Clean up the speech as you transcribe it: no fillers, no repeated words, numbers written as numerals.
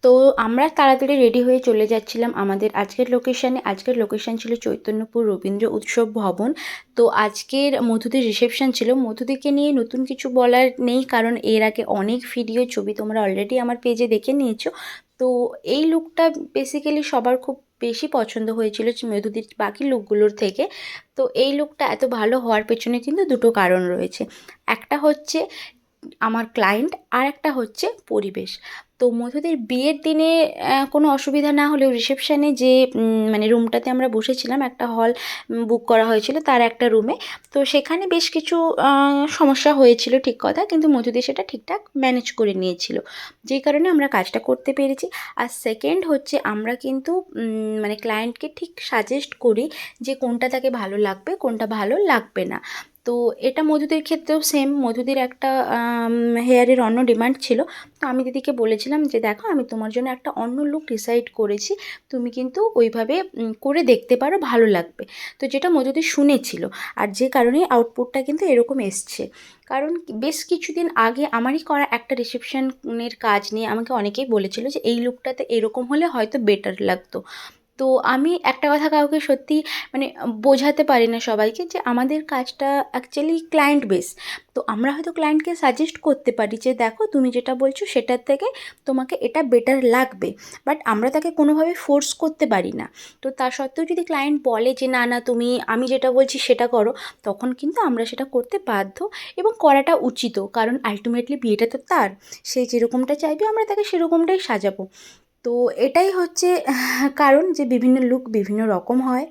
তো আমরা তাড়াতাড়ি রেডি হয়ে চলে যাচ্ছিলাম আমাদের আজকের লোকেশানে। আজকের লোকেশান ছিল চৈতন্যপুর রবীন্দ্র উৎসব ভবন। তো আজকের মধুদির রিসেপশান ছিল। মধুদিকে নিয়ে নতুন কিছু বলার নেই, কারণ এর আগে অনেক ভিডিও ছবি তোমরা অলরেডি আমার পেজে দেখে নিয়েছো। তো এই লুকটা বেসিক্যালি সবার খুব বেশি পছন্দ হয়েছিল মধুদির বাকি লুকগুলোর থেকে। তো এই লুকটা এত ভালো হওয়ার পেছনে কিন্তু দুটো কারণ রয়েছে। একটা হচ্ছে আমার ক্লায়েন্ট, আর একটা হচ্ছে পরিবেশ। তো মধুদের বিয়ের দিনে কোনো অসুবিধা না হলেও রিসেপশানে যে মানে রুমটাতে আমরা বসেছিলাম, একটা হল বুক করা হয়েছিল তার একটা রুমে। তো সেখানে বেশ কিছু সমস্যা হয়েছিল, ঠিক কথা, কিন্তু মধুদি সেটা ঠিকঠাক ম্যানেজ করে নিয়েছিল, যেই কারণে আমরা কাজটা করতে পেরেছি। আর সেকেন্ড হচ্ছে আমরা কিন্তু মানে ক্লায়েন্টকে ঠিক সাজেস্ট করি যে কোনটা তাকে ভালো লাগবে, কোনটা ভালো লাগবে না। তো এটা মধুদের ক্ষেত্রেও সেম। মধুদের একটা হেয়ারের অন্য ডিমান্ড ছিল। তো আমি দিদিকে বলেছিলাম যে দেখো, আমি তোমার জন্য একটা অন্য লুক ডিসাইড করেছি, তুমি কিন্তু ওইভাবে করে দেখতে পারো, ভালো লাগবে। তো যেটা মধুদি শুনেছিল, আর যে কারণে আউটপুটটা কিন্তু এরকম এসছে। কারণ বেশ কিছুদিন আগে আমারই করা একটা রিসেপশনের কাজ নিয়ে আমাকে অনেকেই বলেছিল যে এই লুকটাতে এরকম হলে হয়তো বেটার লাগতো। তো আমি একটা কথা কাউকে সত্যি মানে বোঝাতে পারি না সবাইকে, যে আমাদের কাজটা অ্যাকচুয়ালি ক্লায়েন্ট বেস। তো আমরা হয়তো ক্লায়েন্টকে সাজেস্ট করতে পারি যে দেখো, তুমি যেটা বলছো সেটার থেকে তোমাকে এটা বেটার লাগবে, বাট আমরা তাকে কোনোভাবে ফোর্স করতে পারি না। তো তা সত্ত্বেও যদি ক্লায়েন্ট বলে যে না না, তুমি আমি যেটা বলছি সেটা করো, তখন কিন্তু আমরা সেটা করতে বাধ্য, এবং করাটা উচিতও। কারণ আলটিমেটলি বিয়েটা তো তার, সে যেরকমটা চাইবে আমরা তাকে সেরকমটাই সাজাবো। তো এটাই হচ্ছে কারণ যে বিভিন্ন লুক বিভিন্ন রকম হয়।